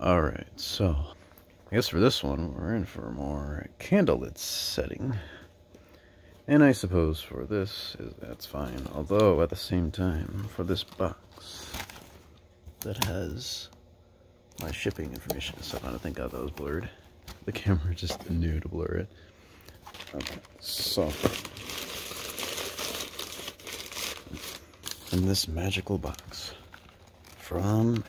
Alright, so I guess for this one we're in for a more candlelit setting. And I suppose for this, that's fine. Although at the same time, for this box that has my shipping information and stuff, I don't think that was blurred. The camera just knew to blur it. Okay, so in this magical box from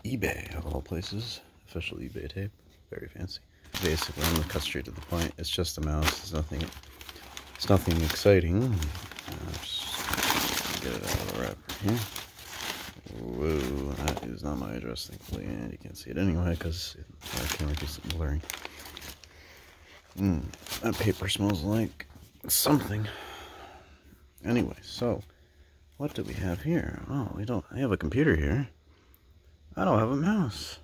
eBay, of all places, official eBay tape, very fancy. Basically, I'm gonna cut straight to the point. It's just a mouse. It's nothing exciting. Just get it out of the wrapper here. Whoa, that is not my address, thankfully, and you can't see it anyway because my camera keeps blurring. That paper smells like something. Anyway, so what do we have here? Oh, we don't. I have a computer here. I don't have a mouse.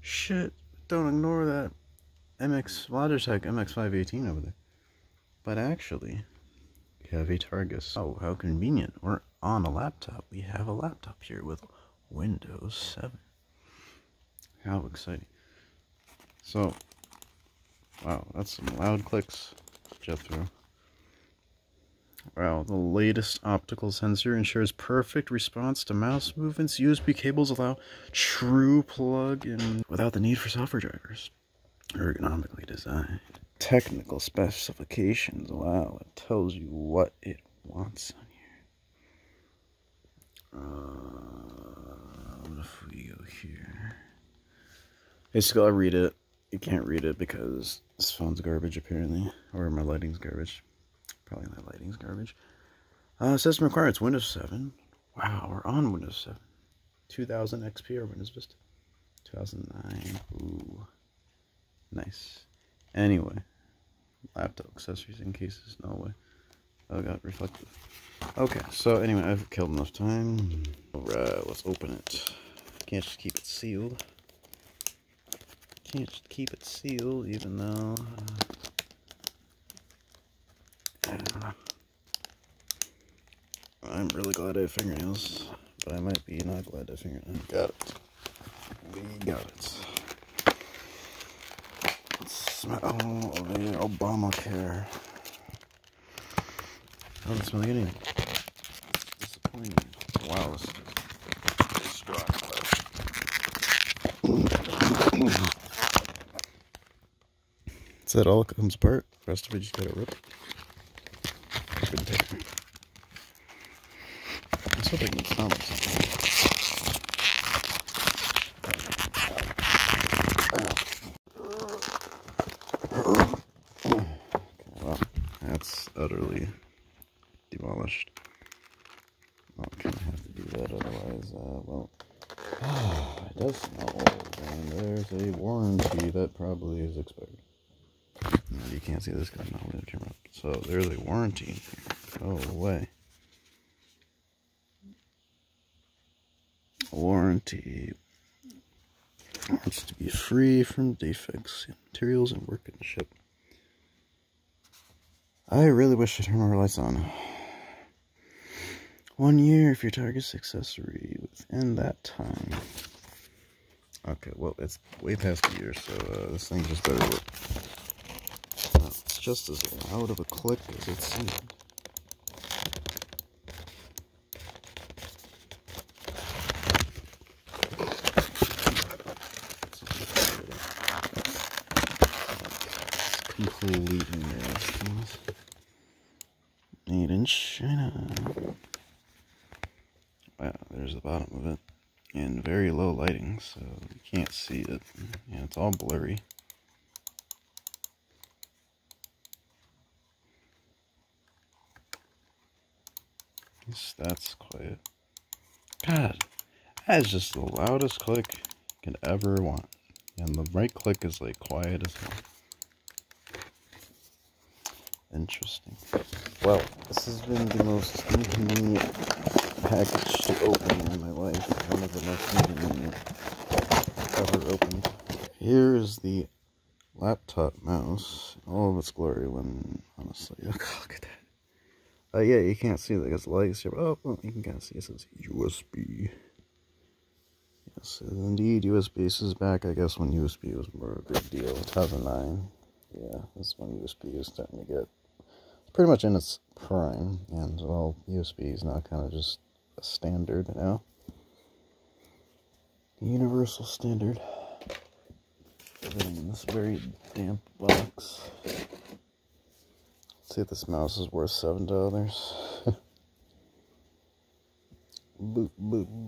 Shit! Don't ignore that Logitech MX518 over there. But actually, we have a Targus. Oh, how convenient! We're on a laptop. We have a laptop here with Windows 7. How exciting! So, wow, that's some loud clicks. Jet through. Wow, the latest optical sensor ensures perfect response to mouse movements. USB cables allow true plug-in without the need for software drivers. Ergonomically designed. Technical specifications. Wow, it tells you what it wants on here. What if we go here? Basically, I'll read it. You can't read it because this phone's garbage, apparently. Or my lighting's garbage. Probably my lighting's garbage. System requirements, Windows 7. Wow, we're on Windows 7. 2000 XP or Windows Vista. 2009. Ooh. Nice. Anyway. Laptop accessories and cases. No way. Oh god, reflective. Okay, so anyway, I've killed enough time. Alright, let's open it. Can't just keep it sealed. Can't just keep it sealed, even though... I'm really glad I have fingernails, but I might be not glad I have fingernails. Got it. We got it. Smell the Obamacare. Oh, it smells like anything. Disappointing. Wow, this is strong. Is that all that comes apart? The rest of it you just gotta rip. Good paper. I was hoping it would sound like something. Okay, well, that's utterly demolished. Well, I'm gonna have to do that, otherwise, well, it does smell old, and there's a warranty that probably is expired. No, you can't see this because I'm not holding the camera up. So there's a warranty in here. Go away. Warranty wants to be free from defects in materials and workmanship. I really wish I turned my lights on. 1 year if your Targus accessory within that time. Okay, well, it's way past a year, so this thing just better work. It's just as loud of a click as it seemed. Completely nasty. Made in China. Wow, there's the bottom of it. In very low lighting, so you can't see it. Yeah, it's all blurry. That's quiet. God, that is just the loudest click you could ever want. And the right click is like quiet as hell. Interesting. Well, this has been the most inconvenient package to open in my life. One of the most inconvenient ever opened. Here is the laptop mouse. All of its glory when, honestly, look at that. Yeah, you can't see that because the lights here. Oh, well, you can kind of see it says USB. Yes, indeed, USB is back, I guess, when USB was more of a big deal. 2009. Yeah, that's when USB is starting to get pretty much in its prime. And, well, USB is now kind of just a standard now. Universal standard. Everything in this very damp box. Let's see if this mouse is worth $7. Boop boop.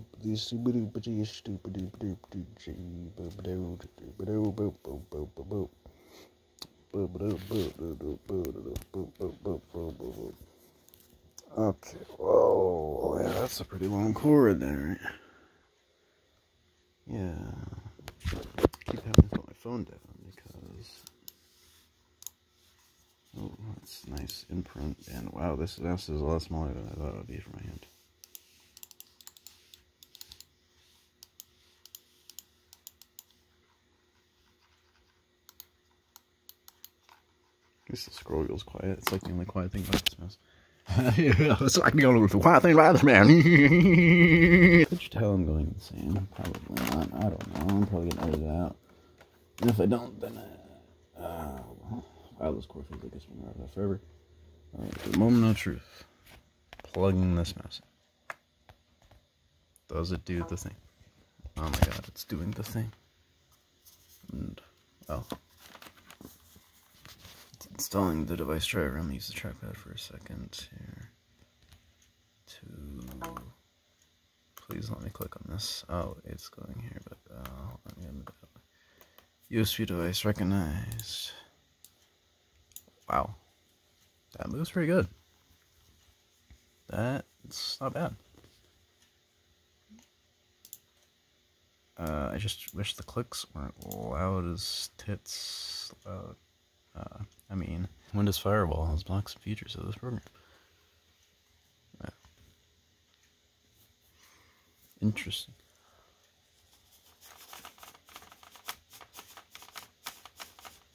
Okay, whoa, yeah, that's a pretty long cord there. Yeah, keep having to put my phone down because, oh, that's nice imprint, and wow, this is a lot smaller than I thought it would be for my hand. At least the scroll wheel's quiet. It's like the only quiet thing about this mouse. Yeah, it's like the only quiet thing about this man. Could you tell I'm going insane? Probably not. I don't know. I'm probably gonna edit it out. And if I don't, then wow, this cord feels like it's been around forever. Alright, the moment of truth. Plugging this mouse in. Does it do the thing? Oh my god, it's doing the thing. And, well, it's installing the device driver. I'm gonna use the trackpad for a second here. Please let me click on this. Oh, it's going here, but let me go. USB device recognized. Wow. That moves pretty good. That's not bad. I just wish the clicks weren't loud as tits. I mean, Windows Firewall has blocks and features of this program. Right. Interesting.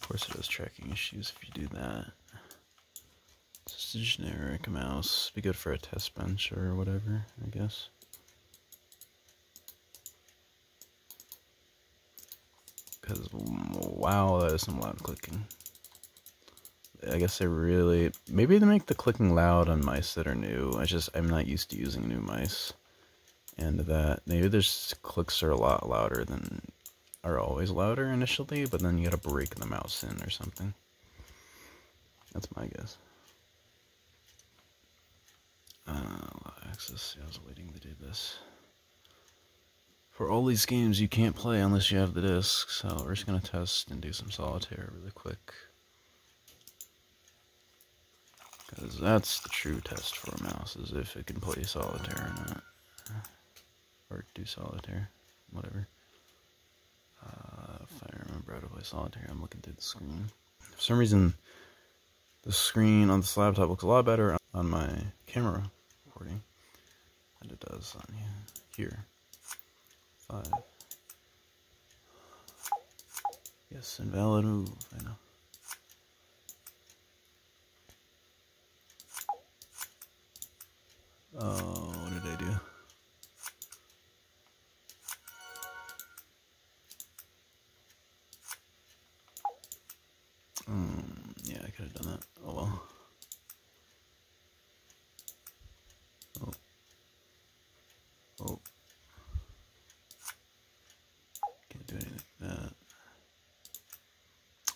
Of course it has tracking issues if you do that. Just a generic mouse. Be good for a test bench or whatever, I guess. Because, wow, that is some loud clicking. I guess maybe they make the clicking loud on mice that are new. I'm not used to using new mice. And that, maybe there's clicks are a lot louder are always louder initially, but then you gotta break the mouse in or something. That's my guess. Access, I was waiting to do this. For all these games you can't play unless you have the disc, so we're just gonna test and do some Solitaire really quick. Because that's the true test for a mouse, is if it can play Solitaire or not. Or do Solitaire, whatever. If I remember how to play Solitaire, I'm looking through the screen. For some reason, the screen on this laptop looks a lot better on my camera recording than it does on here. 5. Yes, invalid move, I know. Oh, what did I do? Yeah, I could have done that. Oh well. Oh. Can't do anything like that.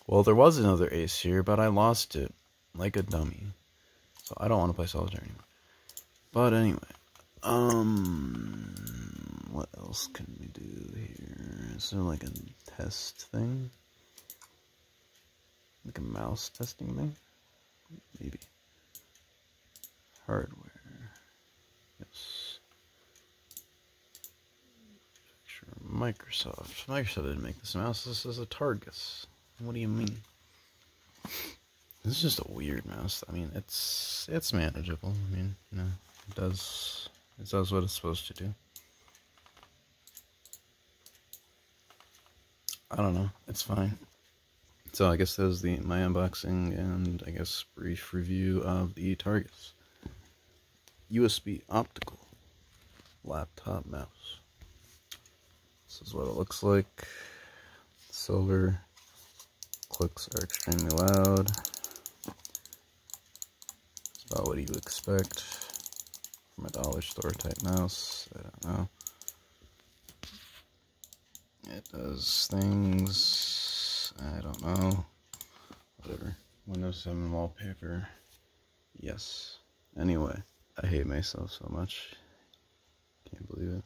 Well, there was another ace here, but I lost it like a dummy. So I don't want to play Solitaire anymore. But anyway, what else can we do here? Is there like a test thing? Like a mouse testing thing? Maybe. Hardware. Yes. Microsoft. Microsoft didn't make this mouse. This is a Targus. What do you mean? This is just a weird mouse. I mean, it's manageable. I mean, you know, it does what it's supposed to do. I don't know. It's fine. So I guess that was my unboxing and I guess brief review of the Targus USB Optical laptop mouse. This is what it looks like. Silver. Clicks are extremely loud. It's about what you expect from a dollar store type mouse. I don't know. It does things. I don't know. Whatever. Windows 7 wallpaper. Yes. Anyway, I hate myself so much. Can't believe it.